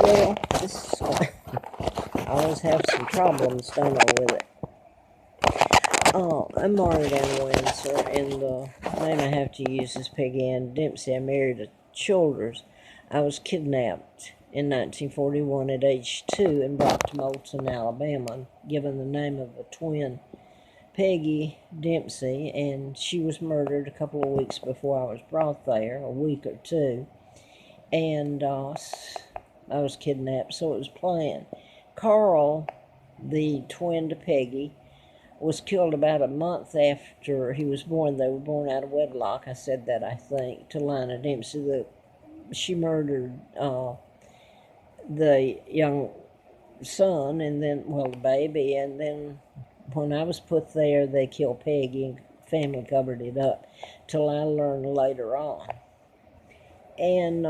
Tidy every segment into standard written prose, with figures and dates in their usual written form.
Well, this I always have some problems, don't I, with it. I'm Marietta, Windsor, and the name I have to use is Peggy Ann Dempsey. I married a Childers. I was kidnapped in 1941 at age 2 and brought to Moulton, Alabama, given the name of a twin, Peggy Dempsey, and she was murdered a couple of weeks before I was brought there, a week or two, and I was kidnapped, so it was planned. Carl, the twin to Peggy, was killed about a month after he was born. They were born out of wedlock. I said that, I think, to Lina Dempsey. She murdered the young son, and then, well, the baby, and then when I was put there, they killed Peggy, and family covered it up, till I learned later on. And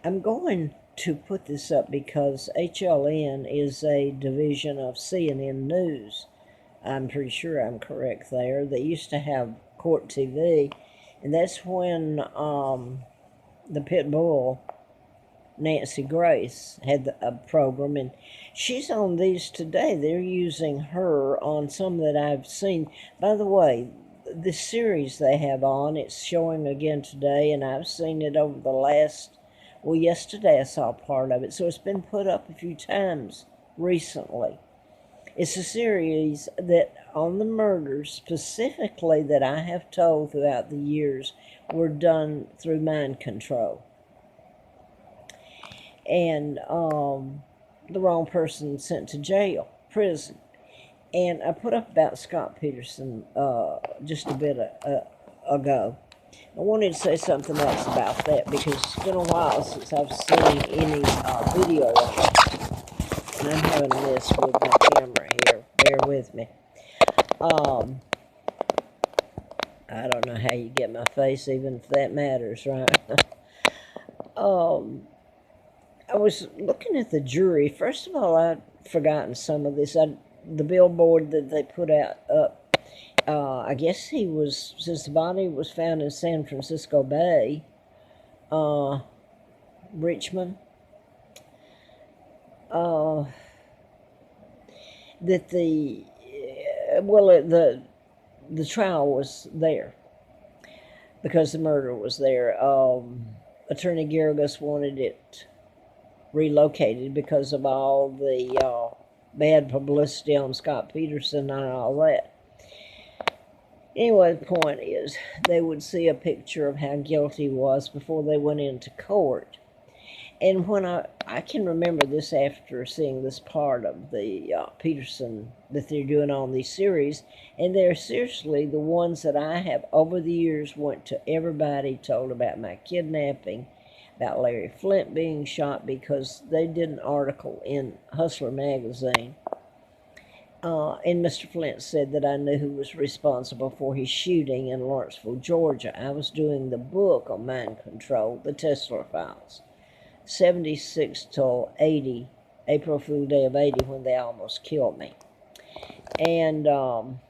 I'm going to put this up because HLN is a division of CNN News. I'm pretty sure I'm correct there. They used to have Court TV, and that's when the pit bull, Nancy Grace, had a program, and she's on these today. They're using her on some that I've seen. By the way, the series they have on, it's showing again today, and I've seen it over the last, well, yesterday I saw part of it, so it's been put up a few times recently. It's a series that on the murders specifically that I have told throughout the years were done through mind control. And the wrong person sent to jail, prison. And I put up about Scott Peterson just a bit ago. I wanted to say something else about that because it's been a while since I've seen any video of it. And I'm having this with my camera here. Bear with me. I don't know how you get my face, even if that matters, right? I was looking at the jury. First of all, I'd forgotten some of this. The billboard that they put out up, I guess he was, since the body was found in San Francisco Bay, Richmond, that the trial was there because the murder was there. Attorney Garrigus wanted it relocated because of all the bad publicity on Scott Peterson and all that. Anyway, the point is, they would see a picture of how guilty he was before they went into court. And when I can remember this after seeing this part of the Peterson that they're doing on these series, and they're seriously the ones that I have over the years went to everybody, told about my kidnapping, about Larry Flint being shot, because they did an article in Hustler magazine. And Mr. Flint said that I knew who was responsible for his shooting in Lawrenceville, Georgia. I was doing the book on mind control, the Tesla Files, 76 till 80, April Fool Day of 80, when they almost killed me. And I'm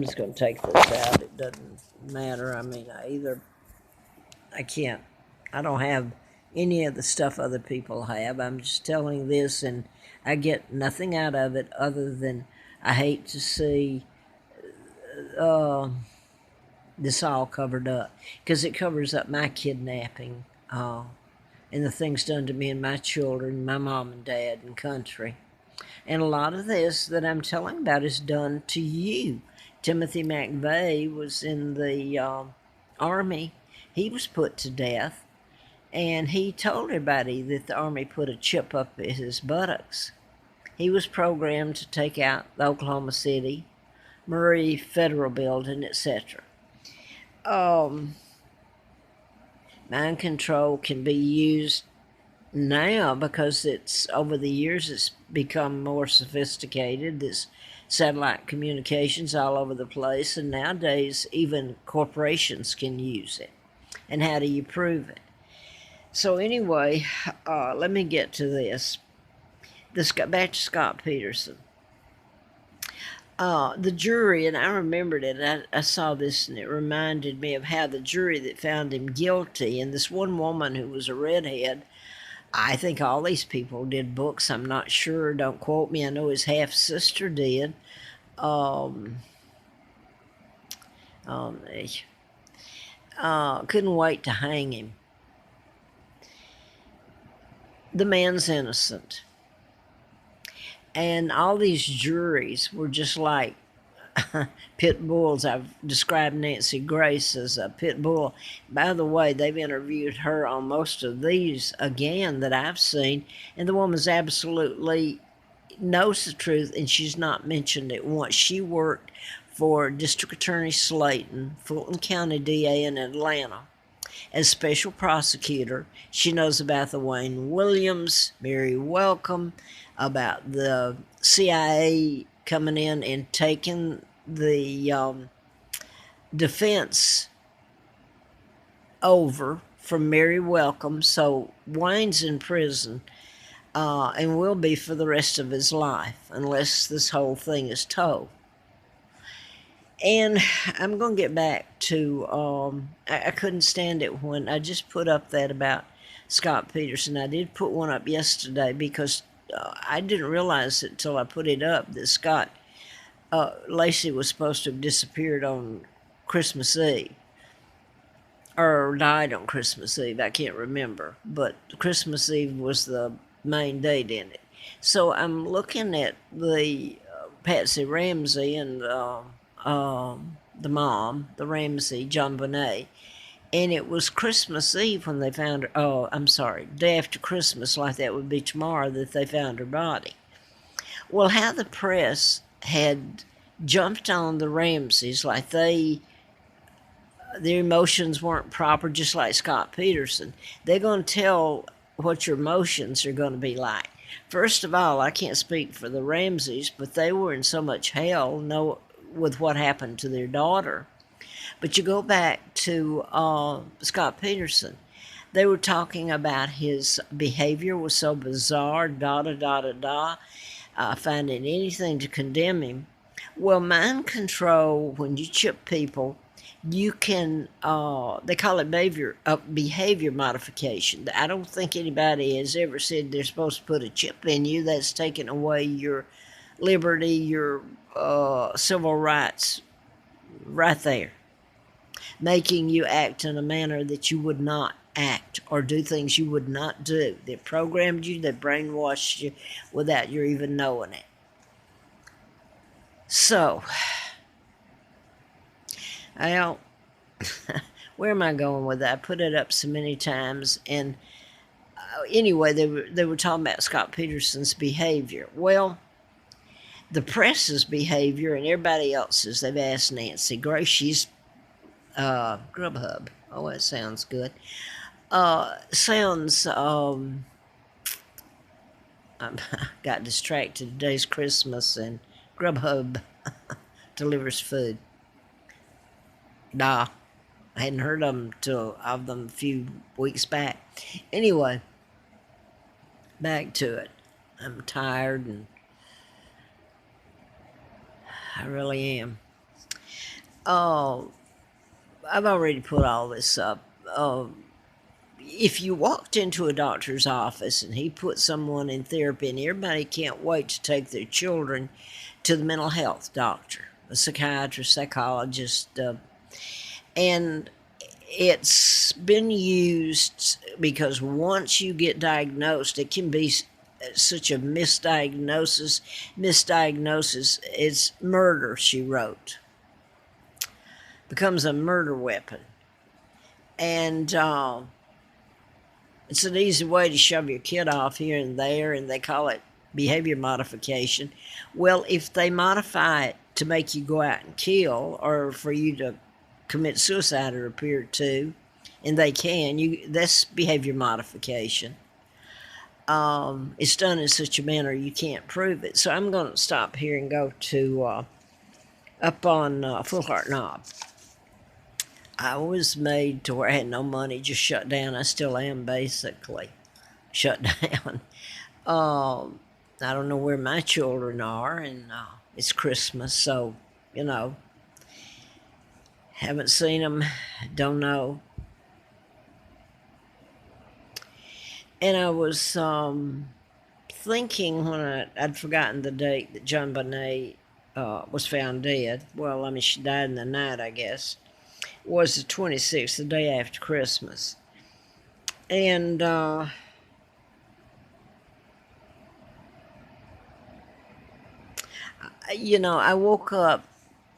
just going to take this out. It doesn't matter. I mean, I don't have any of the stuff other people have. I'm just telling this, and I get nothing out of it other than I hate to see this all covered up, because it covers up my kidnapping and the things done to me and my children, my mom and dad and country. And a lot of this that I'm telling about is done to you. Timothy McVeigh was in the Army. He was put to death. And he told everybody that the Army put a chip up his buttocks. He was programmed to take out the Oklahoma City, Murray Federal Building, etc. Mind control can be used now because it's, over the years, it's become more sophisticated. There's satellite communications all over the place, and nowadays even corporations can use it. And how do you prove it? So anyway, let me get to this. Back to Scott Peterson. The jury, and I remembered it, I saw this and it reminded me of how the jury that found him guilty, and this one woman who was a redhead, I think all these people did books, I'm not sure, don't quote me, I know his half-sister did. Um, they couldn't wait to hang him. The man's innocent. And all these juries were just like pit bulls. I've described Nancy Grace as a pit bull. By the way, they've interviewed her on most of these again that I've seen, and the woman's absolutely knows the truth, and she's not mentioned it once. She worked for District Attorney Slayton, Fulton County DA in Atlanta, as special prosecutor. She knows about the Wayne Williams, Mary Welcome, about the CIA coming in and taking the defense over from Mary Welcome. So Wayne's in prison and will be for the rest of his life unless this whole thing is told. And I'm going to get back to, I couldn't stand it when I just put up that about Scott Peterson. I did put one up yesterday because I didn't realize it until I put it up that Scott Lacey was supposed to have disappeared on Christmas Eve. Or died on Christmas Eve, I can't remember. But Christmas Eve was the main date in it. So I'm looking at the Patsy Ramsey and the mom, the Ramsey, Jon Benet, and it was Christmas Eve when they found her. Oh, I'm sorry, day after Christmas, like that would be tomorrow, that they found her body. Well, how the press had jumped on the Ramseys like their emotions weren't proper, just like Scott Peterson. They're going to tell what your emotions are going to be like. First of all, I can't speak for the Ramseys, but they were in so much hell with what happened to their daughter. But you go back to Scott Peterson. They were talking about his behavior was so bizarre, finding anything to condemn him. Well, mind control, when you chip people, you can, they call it behavior modification. I don't think anybody has ever said they're supposed to put a chip in you. That's taking away your liberty, your civil rights right there, making you act in a manner that you would not act or do things you would not do. They programmed you, they brainwashed you without you even knowing it. So, well, where am I going with that? I put it up so many times, and anyway, they were talking about Scott Peterson's behavior. Well, the press's behavior and everybody else's, they've asked Nancy Grace. She's Grubhub. Oh, that sounds good. Sounds, I got distracted. Today's Christmas and Grubhub delivers food. Nah, I hadn't heard of them a few weeks back. Anyway, back to it. I'm tired, and I really am. I've already put all this up. If you walked into a doctor's office and he put someone in therapy, and everybody can't wait to take their children to the mental health doctor, a psychiatrist, psychologist, and it's been used because once you get diagnosed, it can be such a misdiagnosis. It's murder, she wrote. Becomes a murder weapon. And it's an easy way to shove your kid off here and there, and they call it behavior modification. Well, if they modify it to make you go out and kill, or for you to commit suicide or appear to, and they can, that's behavior modification. It's done in such a manner you can't prove it. So I'm going to stop here and go to up on Full Heart Knob. I was made to where I had no money, just shut down. I still am basically shut down. I don't know where my children are, and It's Christmas, so, you know, haven't seen them, don't know. And I was thinking when I'd forgotten the date that Jon Benet was found dead. Well, I mean, she died in the night, I guess. It was the 26th, the day after Christmas. And, you know, I woke up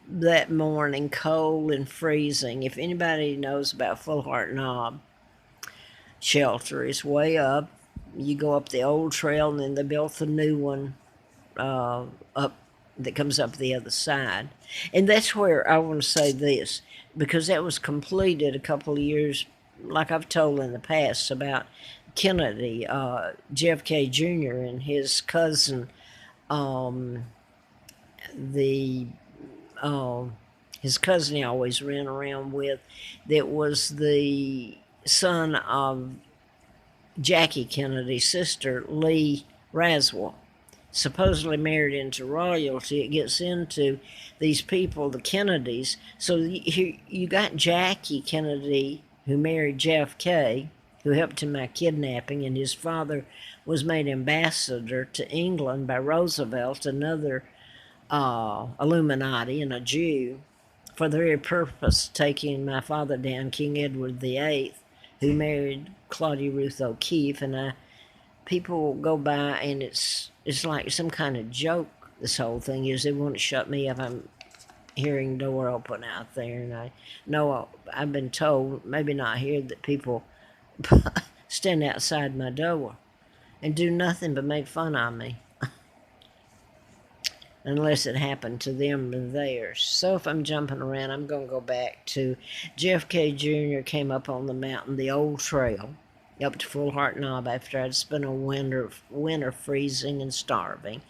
that morning cold and freezing. If anybody knows about Full Heart Knob shelter, it's way up. You go up the old trail, and then they built the new one up that comes up the other side. And that's where I want to say this, because that was completed a couple of years, like I've told in the past about Kennedy, JFK Jr. and his cousin, um, the his cousin he always ran around with, that was the son of Jackie Kennedy's sister, Lee Raswell, supposedly married into royalty. It gets into these people, the Kennedys. So you got Jackie Kennedy, who married JFK, who helped in my kidnapping, and his father was made ambassador to England by Roosevelt, another Illuminati and a Jew, for the very purpose of taking my father down, King Edward VIII, who married Claudia Ruth O'Keefe. And people go by, and it's like some kind of joke. This whole thing is, they want to shut me up. I'm hearing door open out there, and I know I've been told, maybe not here, that people stand outside my door and do nothing but make fun of me, unless it happened to them and theirs. So if I'm jumping around, I'm going to go back to JFK Jr. came up on the mountain, the old trail, up to Full Heart Knob after I'd spent a winter freezing and starving.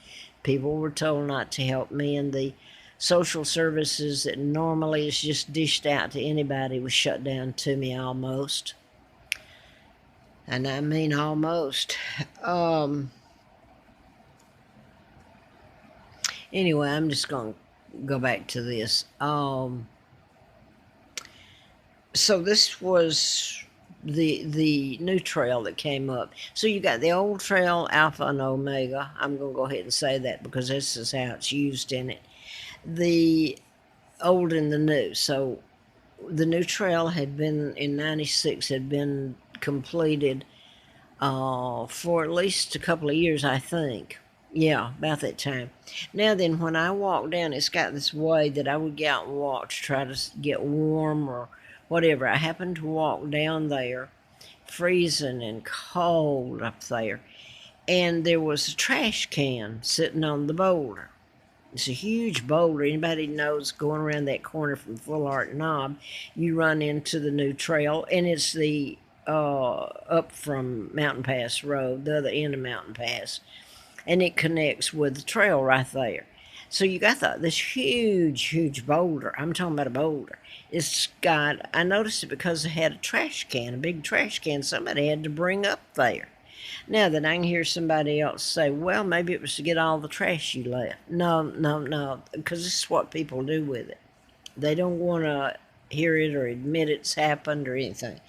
People were told not to help me, and the social services that normally is just dished out to anybody was shut down to me almost. And I mean almost. Anyway, I'm just going to go back to this. So this was the new trail that came up. So you got the old trail, Alpha and Omega. I'm going to go ahead and say that because this is how it's used in it. The old and the new. So the new trail had been, in 96, had been completed for at least a couple of years, I think. Yeah, about that time. Now then, when I walk down, it's got this way that I would get out and walk to try to get warm or whatever. I happened to walk down there, freezing and cold up there, and there was a trash can sitting on the boulder. It's a huge boulder. Anybody knows, going around that corner from Full Heart Knob, you run into the new trail, and it's the up from Mountain Pass Road, the other end of Mountain Pass, and it connects with the trail right there. So you got this huge boulder. I'm talking about a boulder. It's got, I noticed it because it had a trash can, a big trash can somebody had to bring up there. Now then, I can hear somebody else say, well, maybe it was to get all the trash you left. No, because this is what people do with it. They don't want to hear it or admit it's happened or anything.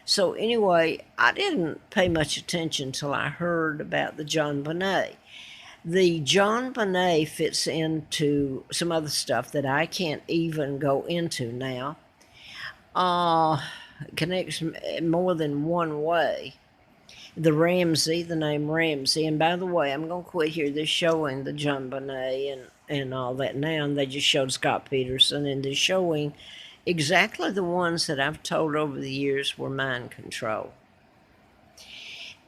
So anyway, I didn't pay much attention till I heard about the Jon Benet. The Jon Benet fits into some other stuff that I can't even go into now. Connects more than one way. The name Ramsey, and by the way, I'm going to quit here. They're showing the Jon Benet and all that now, and they just showed Scott Peterson, and they're showing exactly the ones that I've told over the years were mind control.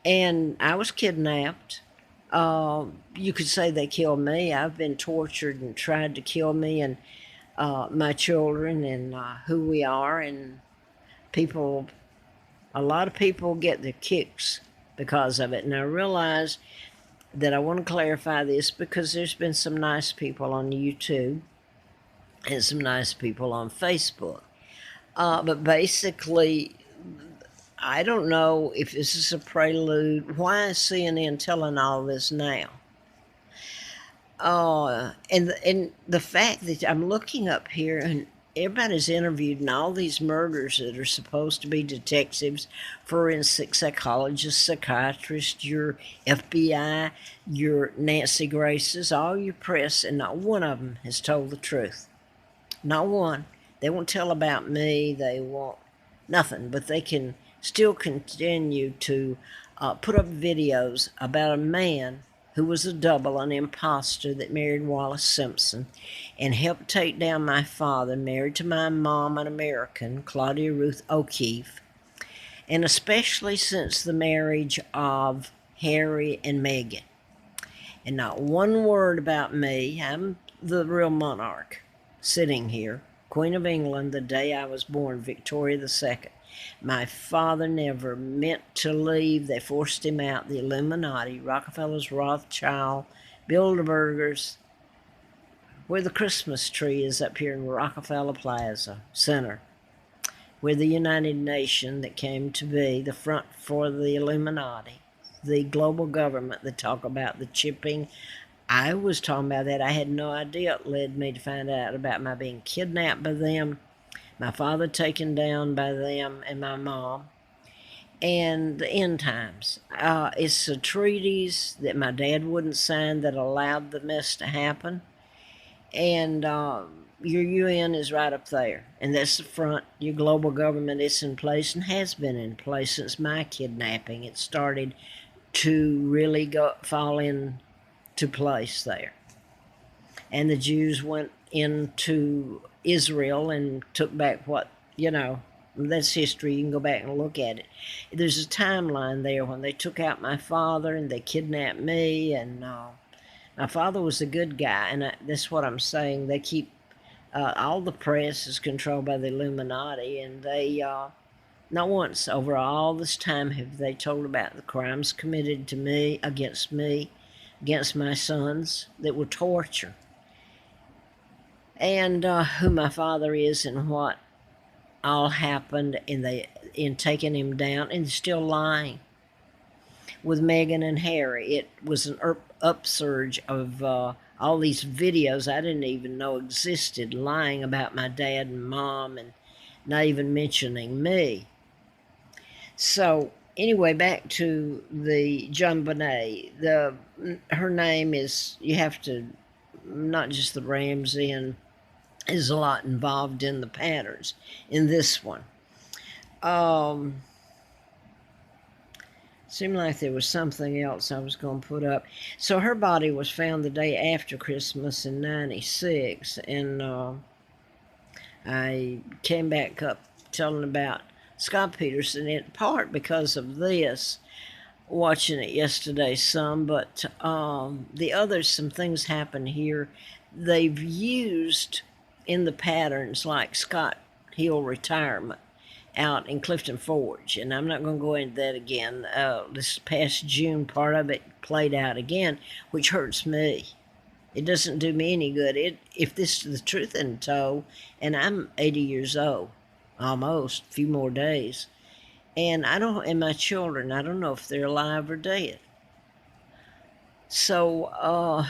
And I was kidnapped. You could say they killed me. I've been tortured and tried to kill me and my children and who we are. And a lot of people get their kicks because of it. And I realize that I want to clarify this because there's been some nice people on YouTube and some nice people on Facebook. But basically, I don't know if this is a prelude. Why is CNN telling all this now? And the fact that I'm looking up here and everybody's interviewed in all these murders that are supposed to be detectives, forensic psychologists, psychiatrists, your FBI, your Nancy Graces, all your press, and not one of them has told the truth. Not one. They won't tell about me. They won't nothing, but they can still continue to put up videos about a man who was a double, an imposter that married Wallace Simpson and helped take down my father, married to my mom, an American, Claudia Ruth O'Keefe, and especially since the marriage of Harry and Meghan. And not one word about me. I'm the real monarch sitting here, Queen of England, the day I was born, Victoria II. My father never meant to leave. They forced him out. The Illuminati, Rockefellers, Rothschild, Bilderbergers, where the Christmas tree is up here in Rockefeller Plaza Center, where the United Nations that came to be the front for the Illuminati, the global government that talk about the chipping. I was talking about that. I had no idea. It led me to find out about my being kidnapped by them, my father taken down by them, and my mom, and the end times. It's the treaties that my dad wouldn't sign that allowed the mess to happen, and your UN is right up there, and that's the front. Your global government is in place and has been in place since my kidnapping. It started to really fall into place there. And the Jews went into Israel and took back what, that's history. You can go back and look at it. There's a timeline there when they took out my father and they kidnapped me, and my father was a good guy, and that's what I'm saying. They keep, all the press is controlled by the Illuminati, and they, not once over all this time have they told about the crimes committed to me, against my sons, that were torture, and who my father is and what all happened in taking him down, and still lying. With Meghan and Harry, it was an upsurge of all these videos I didn't even know existed, lying about my dad and mom and not even mentioning me. So anyway, back to the Jon Benet. Her name is, you have to, not just the Ramsey, and is a lot involved in the patterns in this one. Seemed like there was something else I was going to put up. So her body was found the day after Christmas in '96, and I came back up telling about Scott Peterson, in part because of this, watching it yesterday some, but the others, some things happen here. They've used in the patterns like Scott Hill retirement out in Clifton Forge, and I'm not going to go into that again. This past June, part of it played out again, which hurts me. It doesn't do me any good. If this is the truth isn't told, and I'm 80 years old, almost, a few more days, and my children, I don't know if they're alive or dead. So,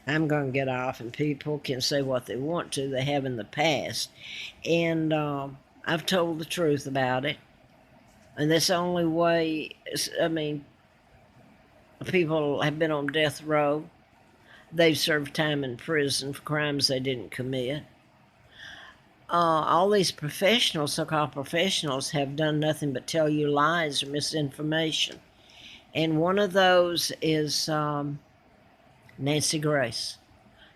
I'm going to get off, and people can say what they want to. They have in the past. And I've told the truth about it. And that's the only way. I mean, people have been on death row. They've served time in prison for crimes they didn't commit. All these professionals, so-called professionals, have done nothing but tell you lies or misinformation. And one of those is Nancy Grace,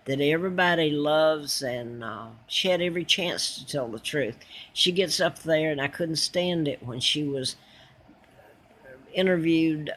that everybody loves, and she had every chance to tell the truth. She gets up there, and I couldn't stand it when she was interviewed